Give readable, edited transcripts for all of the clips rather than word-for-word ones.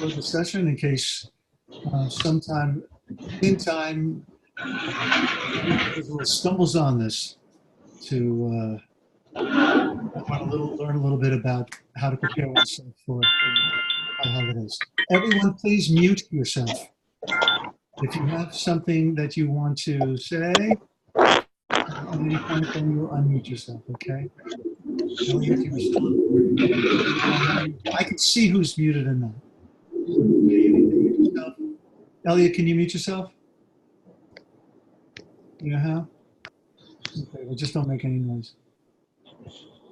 close the session in case sometime in time stumbles on this to want to learn a little bit about how to prepare oneself for high holidays. Everyone, please mute yourself. If you have something that you want to say, at any point, then you'll unmute yourself, okay? Elliot, you're still, I can see who's muted and not. Elliot, can you mute yourself? You know how? Okay, well, just don't make any noise.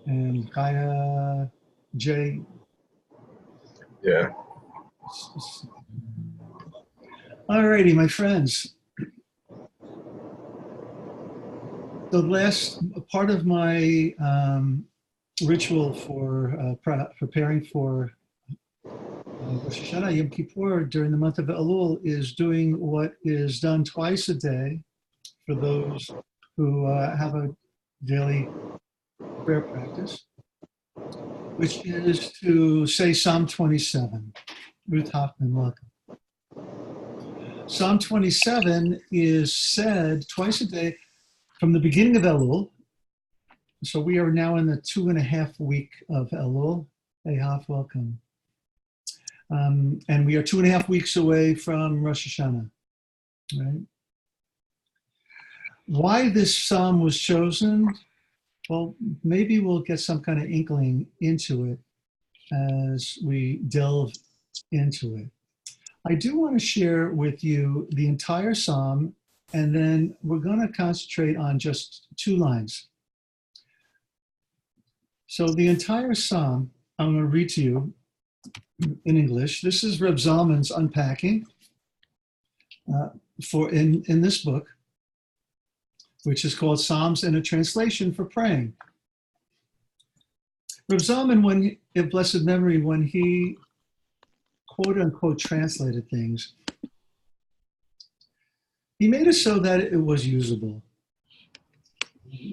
And Kaya, Jay. Yeah. All righty, my friends. The last part of my ritual for preparing for Rosh Hashanah Yom Kippur during the month of Elul is doing what is done twice a day for those who have a daily prayer practice, which is to say Psalm 27. Ruth Hoffman, welcome. Psalm 27 is said twice a day from the beginning of Elul. So we are now in the 2.5 week of Elul. Hey, Hoff, welcome. And we are 2.5 weeks away from Rosh Hashanah, right? Why this psalm was chosen? Well, maybe we'll get some kind of inkling into it as we delve into it. I do want to share with you the entire psalm, and then we're going to concentrate on just 2 lines. So the entire psalm, I'm going to read to you in English. This is Reb Zalman's unpacking in this book, which is called Psalms and a Translation for Praying. Reb Zalman, in blessed memory, when he quote unquote translated things, he made it so that it was usable,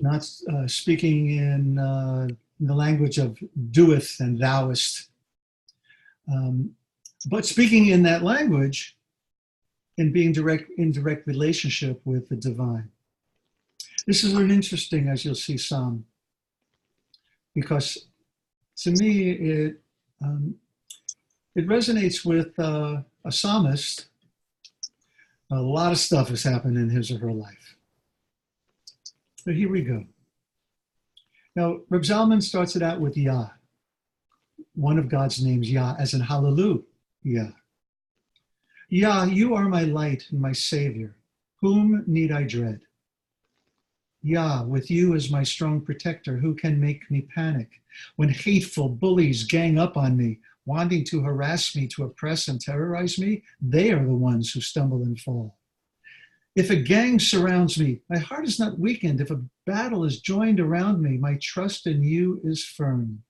not speaking in the language of doeth and thouest, but speaking in that language and being in direct relationship with the divine. This is an interesting, as you'll see, psalm, because to me it resonates with a psalmist. A lot of stuff has happened in his or her life. But here we go. Now, Reb Zalman starts it out with Yah, one of God's names, Yah, as in hallelujah. Yah, you are my light and my savior. Whom need I dread? Yah, with you as my strong protector, who can make me panic? When hateful bullies gang up on me, wanting to harass me, to oppress and terrorize me, they are the ones who stumble and fall. If a gang surrounds me, my heart is not weakened. If a battle is joined around me, my trust in you is firm.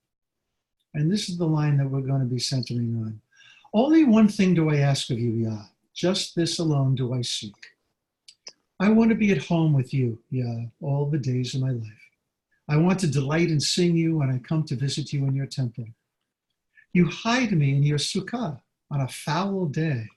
And this is the line that we're going to be centering on. Only one thing do I ask of you, Yah. Just this alone do I seek. I want to be at home with you, Yah, all the days of my life. I want to delight and sing you when I come to visit you in your temple. You hide me in your sukkah on a foul day.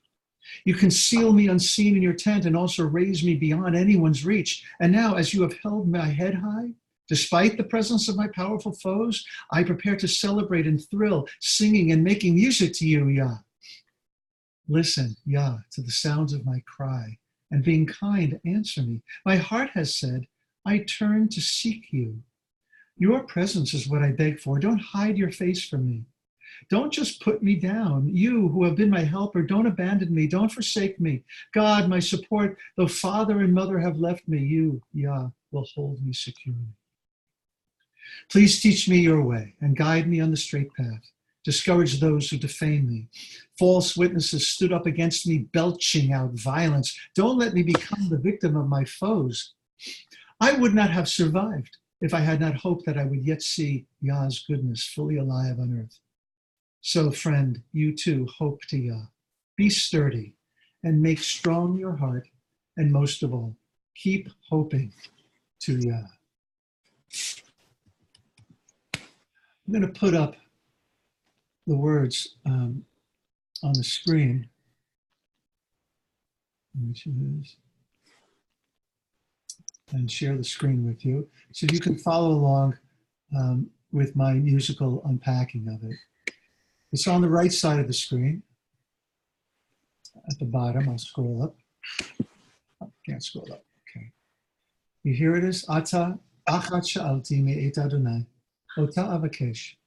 You conceal me unseen in your tent and also raise me beyond anyone's reach. And now, as you have held my head high, despite the presence of my powerful foes, I prepare to celebrate and thrill, singing and making music to you, Yah. Listen, Yah, to the sounds of my cry, and being kind, answer me. My heart has said, I turn to seek you. Your presence is what I beg for. Don't hide your face from me. Don't just put me down. You who have been my helper, don't abandon me. Don't forsake me. God, my support, though father and mother have left me, you, Yah, will hold me securely. Please teach me your way and guide me on the straight path. Discourage those who defame me. False witnesses stood up against me, belching out violence. Don't let me become the victim of my foes. I would not have survived if I had not hoped that I would yet see Yah's goodness fully alive on earth. So, friend, you too hope to Yah. Be sturdy and make strong your heart, and most of all, keep hoping to Yah. I'm going to put up the words on the screen, which is, and share the screen with you so you can follow along with my musical unpacking of it. It's on the right side of the screen. At the bottom, I'll scroll up. Oh, can't scroll up. Okay. Here it is. Ata achat sha'alti me'et Adonai, ota avakesh.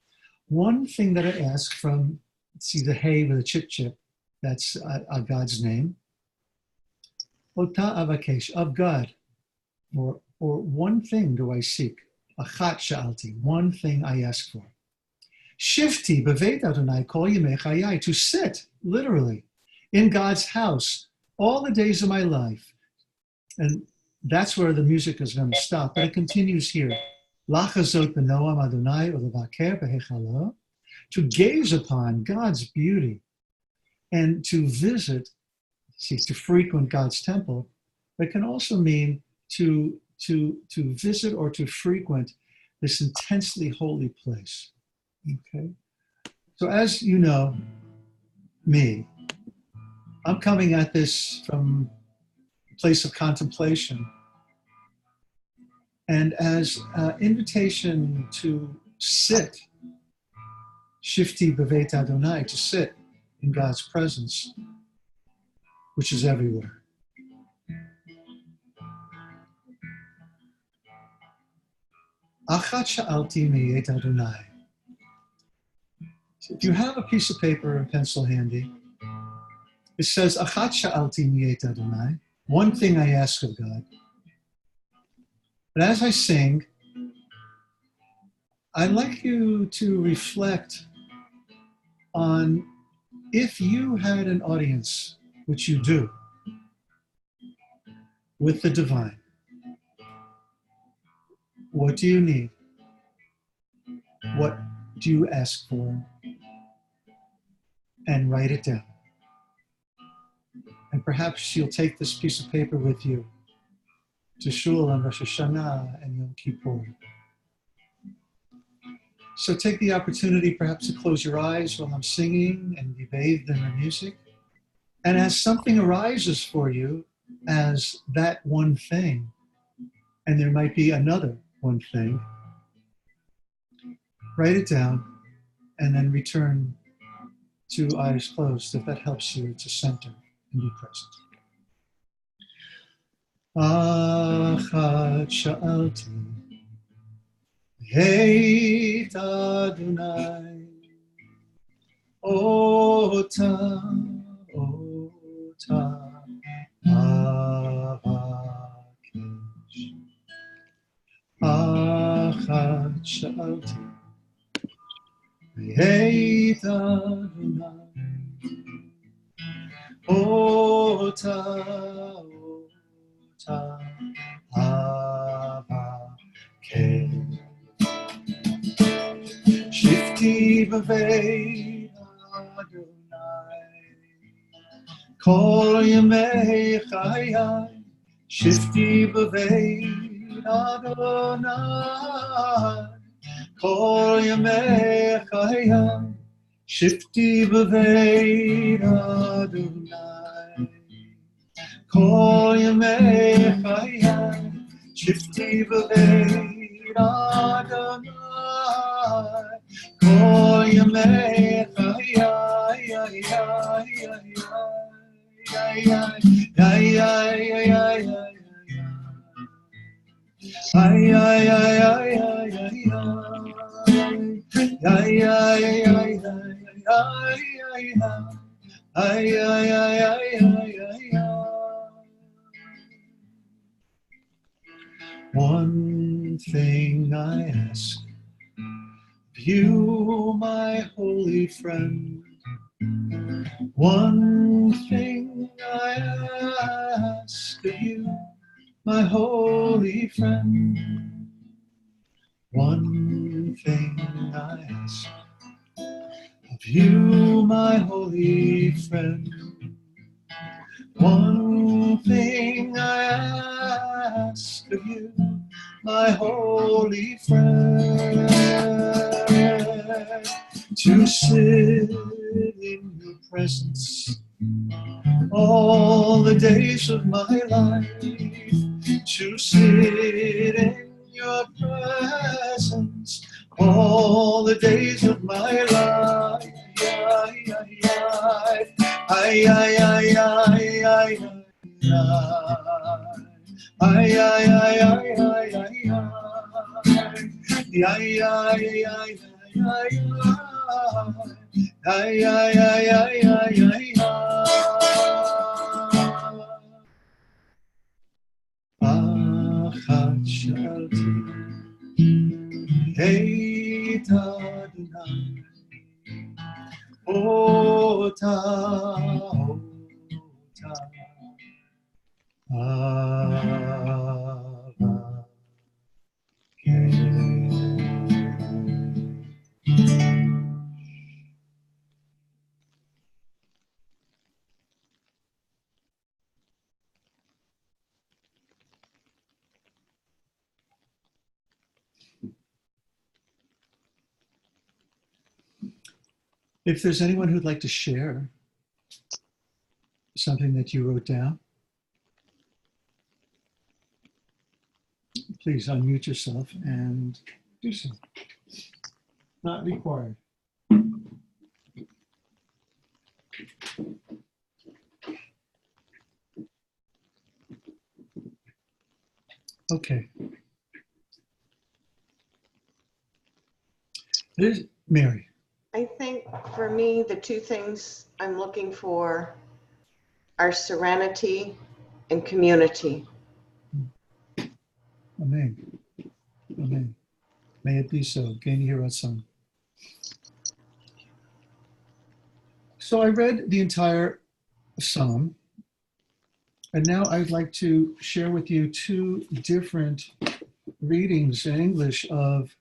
One thing that I ask from, see the hay with a chip, that's God's name. Ota avakesh, of God. Or one thing do I seek. Achat sha'alti, one thing I ask for. Shifti b'veit Adonai kol yemei chayai, to sit, literally, in God's house all the days of my life. And that's where the music is going to stop, but it continues here. Lachazot b'noam Adonai ulevaker b'hechalo, to gaze upon God's beauty and to visit, see, to frequent God's temple. But it can also mean to visit or to frequent this intensely holy place. Okay? So as you know, me, I'm coming at this from a place of contemplation. And as an invitation to sit, Shifti b'veit Adonai, to sit in God's presence, which is everywhere. Achat sha'alti me'et Adonai. So if you have a piece of paper and pencil handy, it says, Achat sha'alti me'et Adonai, one thing I ask of God. But as I sing, I'd like you to reflect on if you had an audience, which you do, with the divine. What do you need? What do you ask for? And write it down. And perhaps you'll take this piece of paper with you to Shul on Rosh Hashanah and Yom Kippur. So take the opportunity perhaps to close your eyes while I'm singing and be bathed in the music. And as something arises for you as that one thing, and there might be another one thing, write it down and then return to eyes closed if that helps you to center and be present. Achat sha'alti heit Adonai, ota avakesh. Achat sha'alti heit Adonai, ota avakesh. Shifti b'veit Adonai kol yemei chayai. Shifti b'veit Adonai kol yemei chayai. Shifti b'veit Adonai kol yemei chayai. Shifti b'veit Adonai kol yemei One thing I ask of you, my holy friend. One thing I ask of you, my holy friend. One thing I ask of you, my holy friend. One thing I ask of you, my holy friend, to sit in the presence all the days of my life, to sit in your presence all the days of my life. Ay, ay, ay, ay, ay, ay, ay, ay, ay, ay, ay, ay, ay, אחת שאלתי, את אדוני, אותה, אהבה, כן. If there's anyone who'd like to share something that you wrote down, please unmute yourself and do so. Not required. Okay. Mary. I think for me, the two things I'm looking for are serenity and community. Amen. Amen. May it be so. Geni-hiratzon. So I read the entire psalm, and now I'd like to share with you two different readings in English of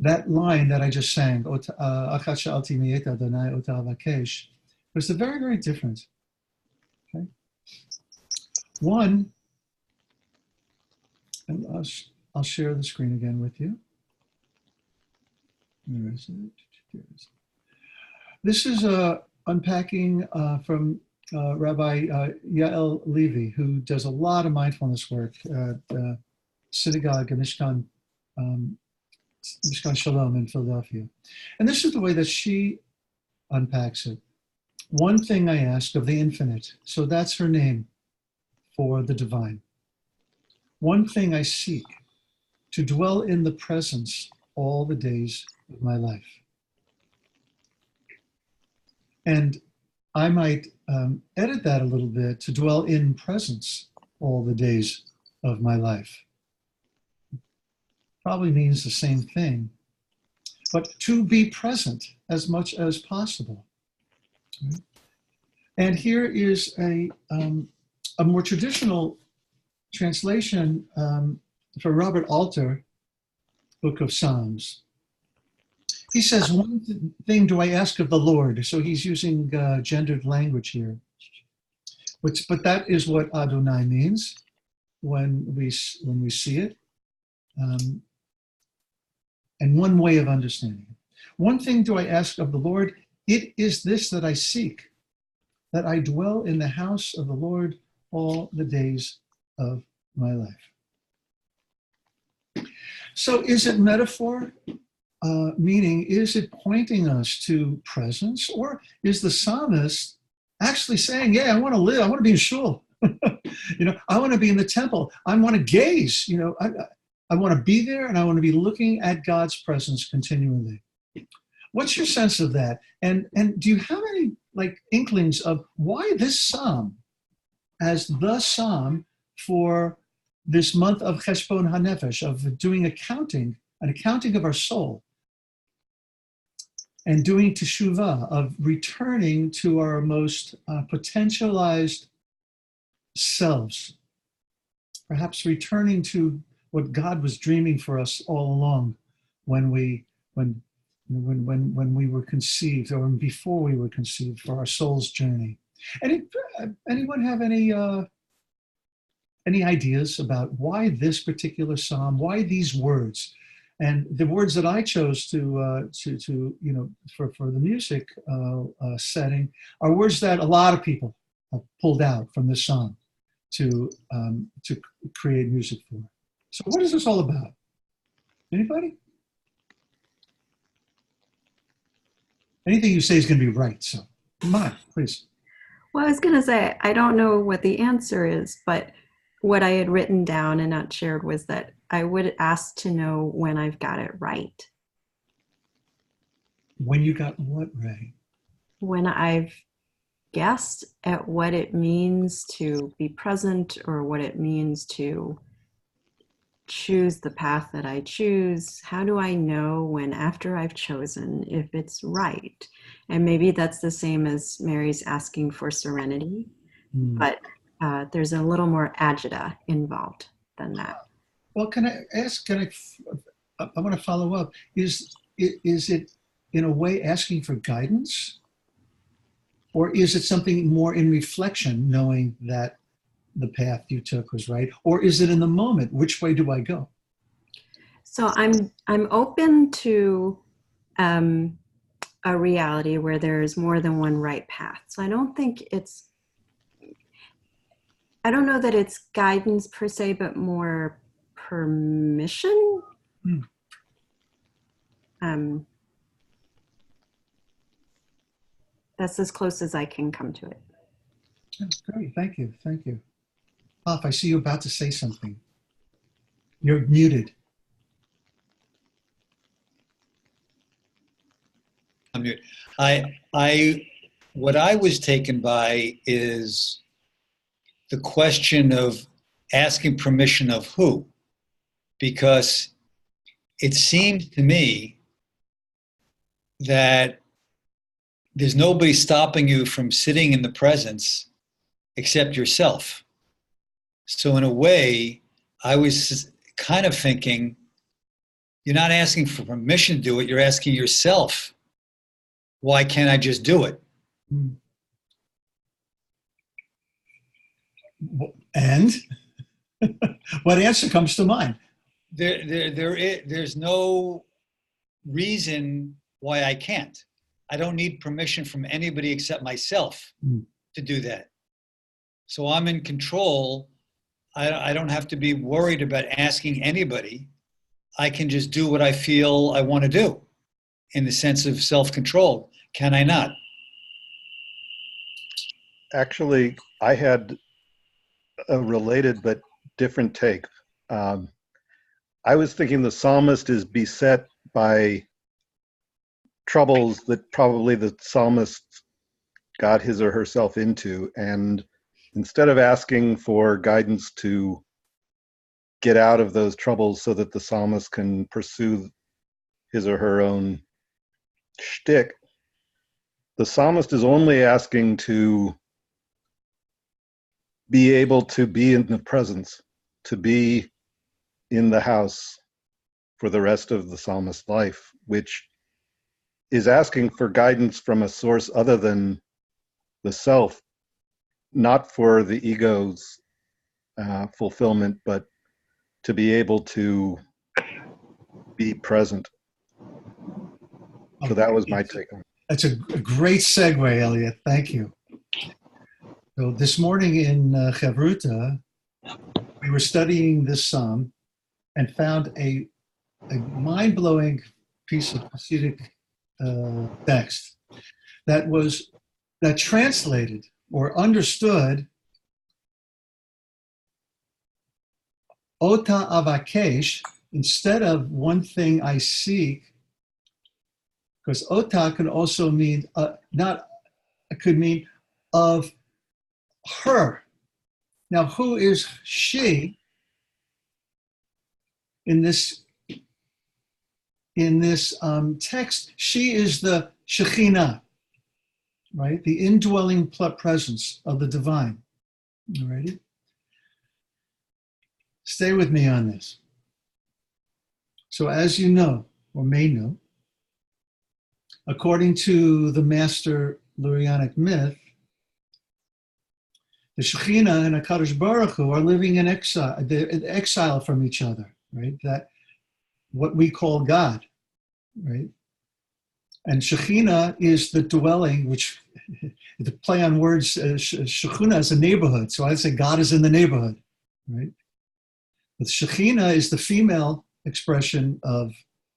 that line that I just sang, Achat sha'alti mi'et Adonai ota avakesh. But it's very, very different. Okay? One, and I'll share the screen again with you. Where is it? Here it is. This is unpacking from Rabbi Yael Levy, who does a lot of mindfulness work at synagogue and Mishkan Shalom in Philadelphia. And this is the way that she unpacks it. One thing I ask of the infinite, so that's her name for the divine. One thing I seek, to dwell in the presence all the days of my life. And I might edit that a little bit to dwell in presence all the days of my life. Probably means the same thing, but to be present as much as possible. And here is a more traditional translation for Robert Alter, Book of Psalms. He says, one thing do I ask of the Lord? So he's using gendered language here. But that is what Adonai means when we see it. And one way of understanding it. One thing do I ask of the Lord, it is this that I seek, that I dwell in the house of the Lord all the days of my life. So is it metaphor? Meaning, is it pointing us to presence? Or is the psalmist actually saying, yeah, I want to live, I want to be in shul. I want to be in the temple. I want to gaze, I want to be there and I want to be looking at God's presence continually. What's your sense of that? And do you have any inklings of why this psalm as the psalm for this month of Cheshbon HaNefesh, of doing an accounting of our soul, and doing Teshuvah, of returning to our most potentialized selves, perhaps returning to what God was dreaming for us all along when we were conceived, or before we were conceived, for our soul's journey. Anyone have any ideas about why this particular psalm, why these words? And the words that I chose to for the music setting are words that a lot of people have pulled out from this song to create music for. So what is this all about? Anybody? Anything you say is going to be right. So come on, please. Well, I was going to say, I don't know what the answer is, but what I had written down and not shared was that I would ask to know when I've got it right. When you got what right? When I've guessed at what it means to be present, or what it means to choose the path that I choose. How do I know when, after I've chosen, if it's right? And maybe that's the same as Mary's asking for serenity, but there's a little more agita involved than that. Well, can I ask, I want to follow up. Is it in a way asking for guidance? Or is it something more in reflection, knowing that the path you took was right? Or is it in the moment? Which way do I go? So I'm open to a reality where there's more than one right path. So I don't know that it's guidance per se, but more permission. That's as close as I can come to it. That's great. Thank you. Thank you. If I see you about to say something. You're muted. I'm muted. What I was taken by is the question of asking permission of who, because it seems to me that there's nobody stopping you from sitting in the presence except yourself. So in a way, I was kind of thinking, you're not asking for permission to do it, you're asking yourself, why can't I just do it? And what answer comes to mind? There's no reason why I can't. I don't need permission from anybody except myself to do that. So I'm in control. I don't have to be worried about asking anybody. I can just do what I feel I want to do in the sense of self-control. Can I not? Actually, I had a related but different take. I was thinking the psalmist is beset by troubles that probably the psalmist got his or herself into, and instead of asking for guidance to get out of those troubles so that the psalmist can pursue his or her own shtick, the psalmist is only asking to be able to be in the presence, to be in the house for the rest of the psalmist's life, which is asking for guidance from a source other than the self, not for the ego's fulfillment, but to be able to be present. So that was my take on it. That's a great segue, Elliot. Thank you. So this morning in Chavruta, we were studying this psalm and found a mind-blowing piece of Hasidic text that translated or understood Ota avakesh instead of one thing I seek, because Ota could also mean could mean of her. Now, who is she in this text? She is the Shekhinah, right? The indwelling presence of the divine. All righty? Stay with me on this. So as you know, or may know, according to the master Lurianic myth, the Shekhinah and HaKadosh Baruch Hu are living in exile from each other, right? That what we call God, right? And Shekhinah is the dwelling, which, the play on words, Shekhinah is a neighborhood. So I'd say God is in the neighborhood, right? But Shekhinah is the female expression of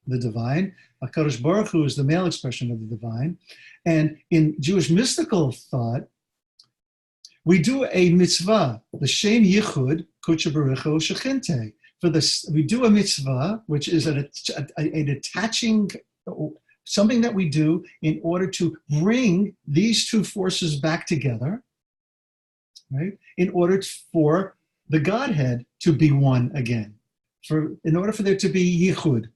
the divine. HaKadosh Baruch Hu is the male expression of the divine. And in Jewish mystical thought, we do a mitzvah, the Shem Yichud, Kucha Baruchu Shechinte. We do a mitzvah, which is an attaching, something that we do in order to bring these two forces back together, right? In order for the Godhead to be one again. In order for there to be Yichud,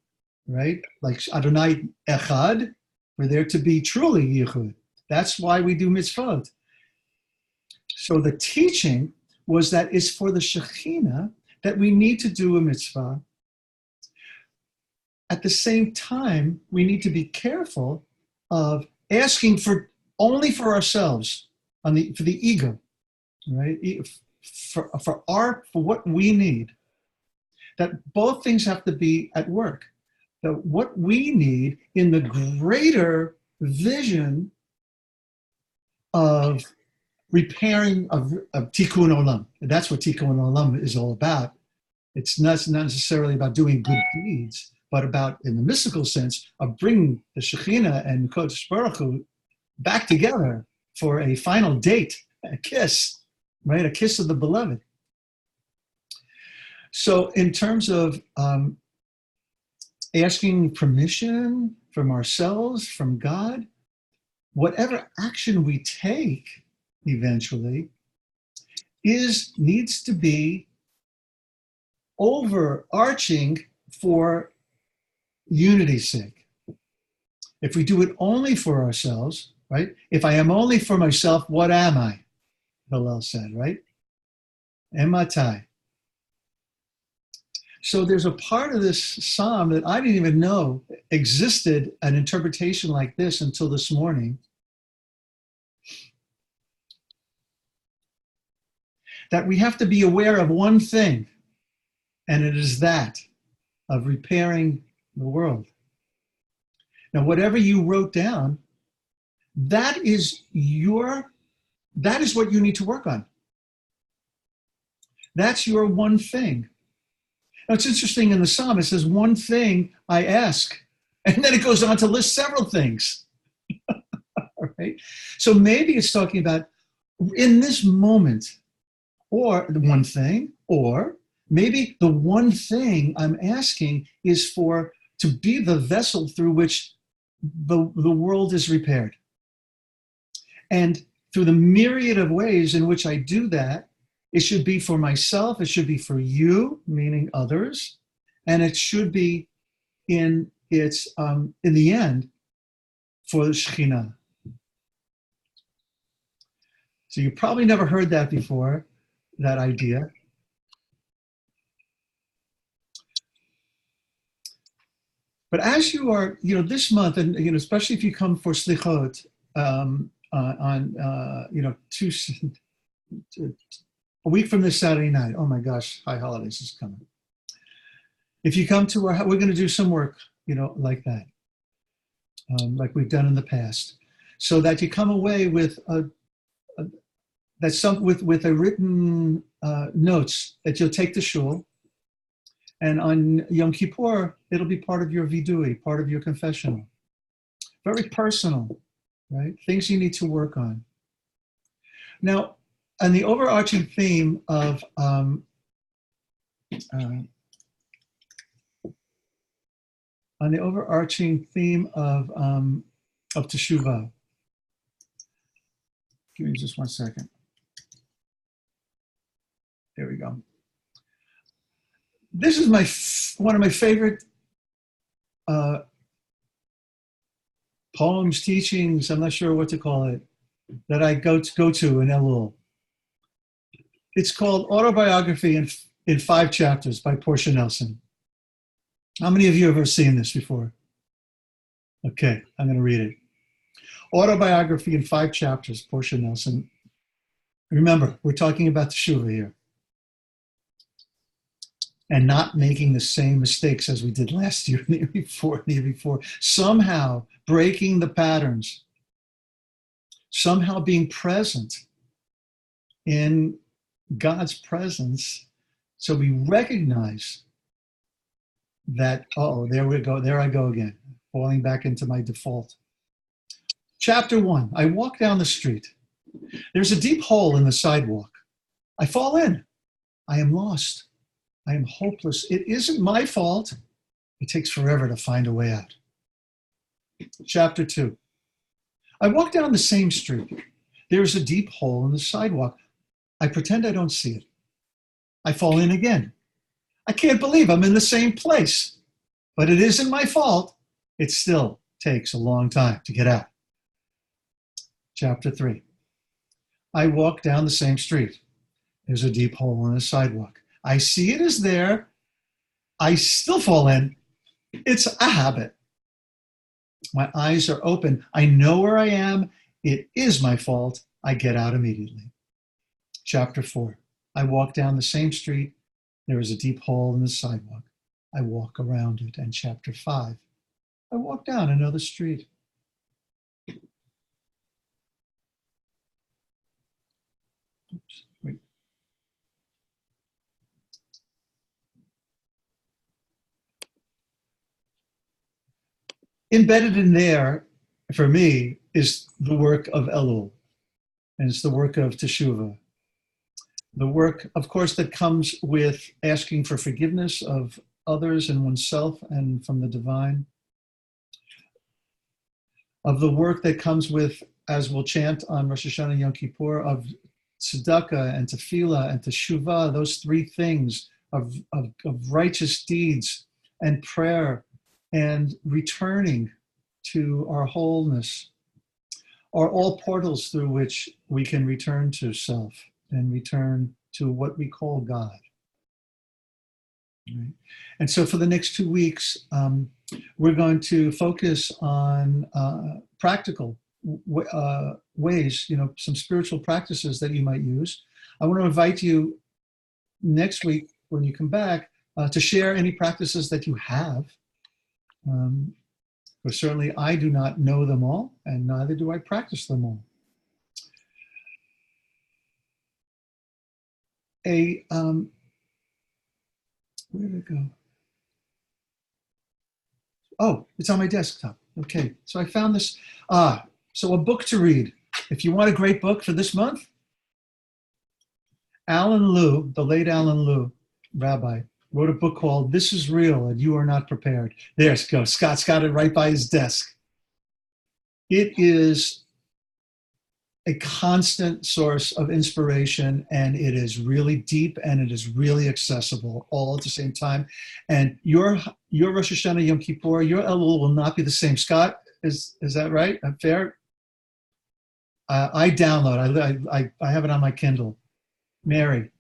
right? Like Adonai Echad, for there to be truly Yichud. That's why we do mitzvot. So the teaching was that it's for the Shekhinah that we need to do a mitzvah. At the same time, we need to be careful of asking for only for ourselves, for the ego, right? For what we need. That both things have to be at work. That what we need in the greater vision of repairing of tikkun olam. And that's what tikkun olam is all about. It's not necessarily about doing good deeds, but about, in the mystical sense, of bringing the Shekhinah and Kodesh Baruch Hu back together for a final date, a kiss, right? A kiss of the beloved. So in terms of asking permission from ourselves, from God, whatever action we take eventually needs to be overarching for unity's sake. If we do it only for ourselves, right? If I am only for myself, what am I? Hillel said, right? Ematai. So there's a part of this psalm that I didn't even know existed an interpretation like this until this morning. That we have to be aware of one thing, and it is that of repairing the world. Now, whatever you wrote down, that is what you need to work on. That's your one thing. Now, it's interesting in the psalm, it says, one thing I ask, and then it goes on to list several things. All right? So maybe it's talking about in this moment, or the one thing, or maybe the one thing I'm asking is to be the vessel through which the world is repaired. And through the myriad of ways in which I do that, it should be for myself, it should be for you, meaning others, and it should be in the end for the Shekhinah. So you probably never heard that before, that idea. But as you are, this month, and especially if you come for slichot a week from this Saturday night. Oh my gosh, High Holidays is coming. If you come to we're going to do some work, like that, like we've done in the past, so that you come away with with a written notes that you'll take to shul. And on Yom Kippur, it'll be part of your vidui, part of your confessional. Very personal, right? Things you need to work on. Now, on the overarching theme of Teshuvah, give me just 1 second. There we go. This is one of my favorite poems, teachings, I'm not sure what to call it, that I go to in Elul. It's called Autobiography in 5 Chapters by Portia Nelson. How many of you have ever seen this before? Okay, I'm going to read it. Autobiography in 5 Chapters, Portia Nelson. Remember, we're talking about Teshuvah here. and not making the same mistakes as we did last year, the year before, somehow breaking the patterns, somehow being present in God's presence. So we recognize that, there we go, there I go again, falling back into my default. Chapter 1, I walk down the street. There's a deep hole in the sidewalk. I fall in. I am lost. I am hopeless. It isn't my fault. It takes forever to find a way out. Chapter 2, I walk down the same street. There's a deep hole in the sidewalk. I pretend I don't see it. I fall in again. I can't believe I'm in the same place, but it isn't my fault. It still takes a long time to get out. Chapter 3, I walk down the same street. There's a deep hole in the sidewalk. I see it is there. I still fall in. It's a habit. My eyes are open. I know where I am. It is my fault. I get out immediately. Chapter 4, I walk down the same street. There is a deep hole in the sidewalk. I walk around it. And chapter 5, I walk down another street. Oops, wait. Embedded in there, for me, is the work of Elul, and it's the work of Teshuvah. The work, of course, that comes with asking for forgiveness of others and oneself and from the divine. Of the work that comes with, as we'll chant on Rosh Hashanah and Yom Kippur, of tzedakah and tefillah and teshuvah, those three things of righteous deeds and prayer and returning to our wholeness are all portals through which we can return to self and return to what we call God. Right? And so for the next 2 weeks, we're going to focus on practical ways, some spiritual practices that you might use. I want to invite you next week when you come back to share any practices that you have. But certainly I do not know them all, and neither do I practice them all. Where did it go? Oh, it's on my desktop. Okay, so I found this. So a book to read. If you want a great book for this month, Alan Lew, the late Alan Lew, rabbi, wrote a book called This Is Real and You Are Not Prepared. There it goes. Scott's got it right by his desk. It is a constant source of inspiration, and it is really deep and it is really accessible all at the same time. And your Rosh Hashanah, Yom Kippur, your Elul will not be the same. Scott, is that right? Fair? I download. I have it on my Kindle. Mary.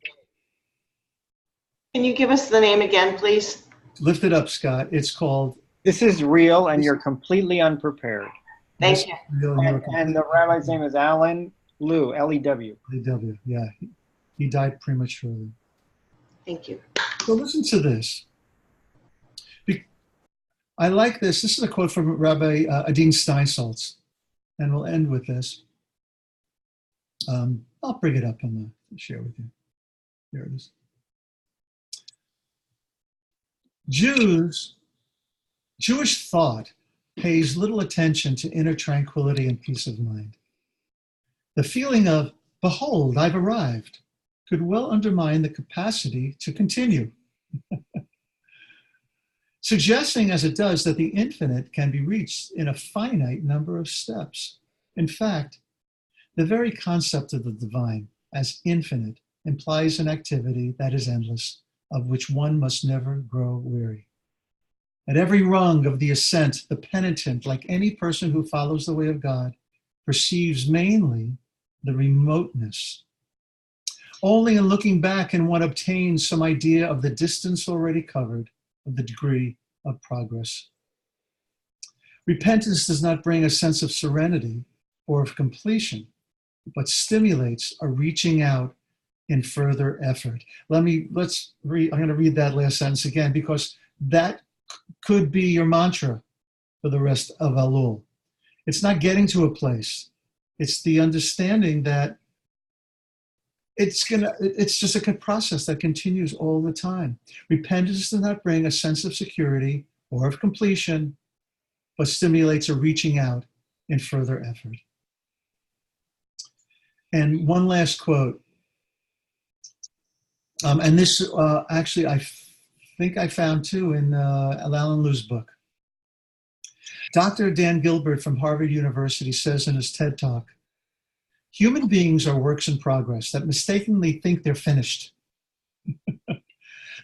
Can you give us the name again, please? Lift it up, Scott. It's called This Is Real and You're Completely Unprepared. Thank you. And the rabbi's name is Alan Lew, L-E-W. L-E-W, yeah. He died prematurely. Thank you. So listen to this. I like this. This is a quote from Rabbi Adin Steinsaltz, and we'll end with this. I'll bring it up and share with you. Here it is. Jewish thought pays little attention to inner tranquility and peace of mind. The feeling of, behold, I've arrived, could well undermine the capacity to continue. Suggesting as it does that the infinite can be reached in a finite number of steps. In fact, the very concept of the divine as infinite implies an activity that is endless, of which one must never grow weary. At every rung of the ascent, the penitent, like any person who follows the way of God, perceives mainly the remoteness. Only in looking back can one obtain some idea of the distance already covered, of the degree of progress. Repentance does not bring a sense of serenity or of completion, but stimulates a reaching out in further effort. I'm going to read that last sentence again, because that could be your mantra for the rest of Elul. It's not getting to a place. It's the understanding that it's just a process that continues all the time. Repentance does not bring a sense of security or of completion, but stimulates a reaching out in further effort. And one last quote. And this actually, I think I found too in Alan Liu's book. Dr. Dan Gilbert from Harvard University says in his TED Talk, human beings are works in progress that mistakenly think they're finished.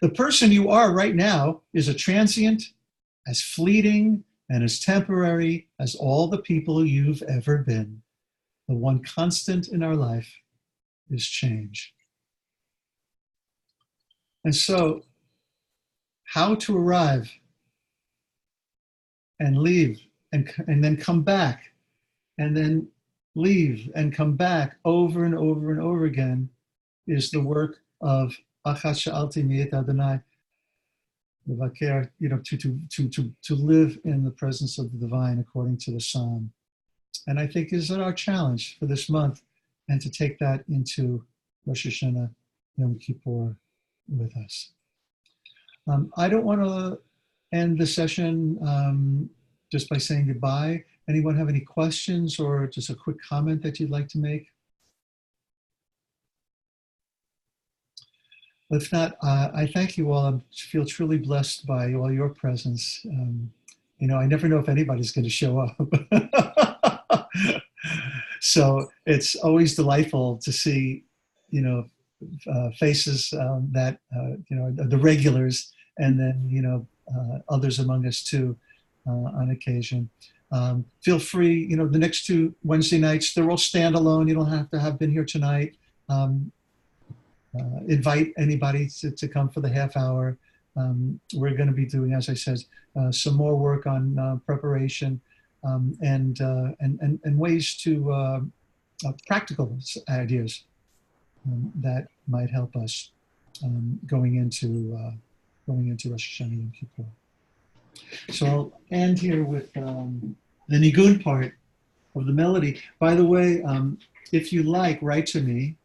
The person you are right now is a transient, as fleeting, and as temporary as all the people you've ever been. The one constant in our life is change. And so, how to arrive and leave and then come back and then leave and come back over and over and over again is the work of Achat Sha'alti Mi'et Adonai, to live in the presence of the divine according to the Psalm. And I think is our challenge for this month, and to take that into Rosh Hashanah, Yom Kippur with us. I don't want to end the session just by saying goodbye. Anyone have any questions or just a quick comment that you'd like to make? If not, I thank you all. I feel truly blessed by all your presence. I never know if anybody's going to show up. So it's always delightful to see, faces that, the regulars, and then, others among us too on occasion. Feel free, the next two Wednesday nights, they're all standalone. You don't have to have been here tonight. Invite anybody to come for the half hour. We're going to be doing, as I said, some more work on preparation and ways to practical ideas that might help us going into Rosh Hashanah Yom Kippur. So I'll end here with the nigun part of the melody. By the way, if you like, write to me.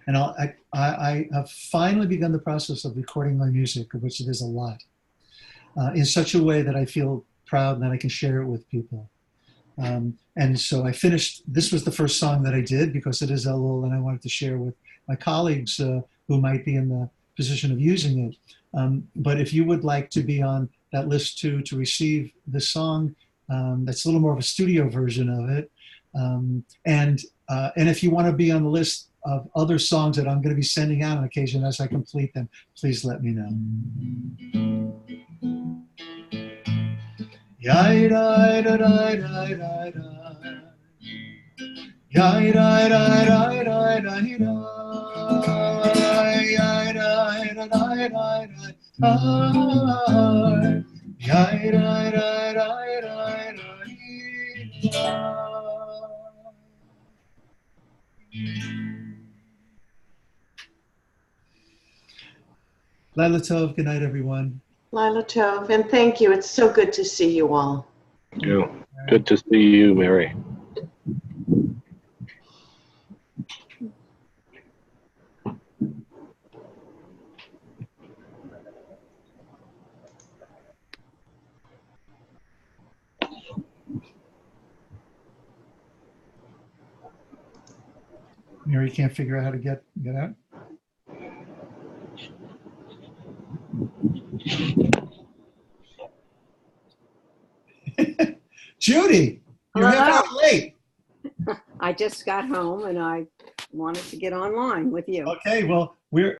And I have finally begun the process of recording my music, of which it is a lot, in such a way that I feel proud and that I can share it with people. And so I finished, this was the first song that I did because it is Elul, and I wanted to share with my colleagues who might be in the position of using it. But if you would like to be on that list too, to receive this song, that's a little more of a studio version of it. And if you want to be on the list of other songs that I'm going to be sending out on occasion as I complete them, please let me know. Laila Tov, good night, everyone. Laila Tov, and thank you. It's so good to see you all. Yeah. Good to see you, Mary. Mary can't figure out how to get out. Judy, you're half hour late. I just got home and I wanted to get online with you. Okay, well, we're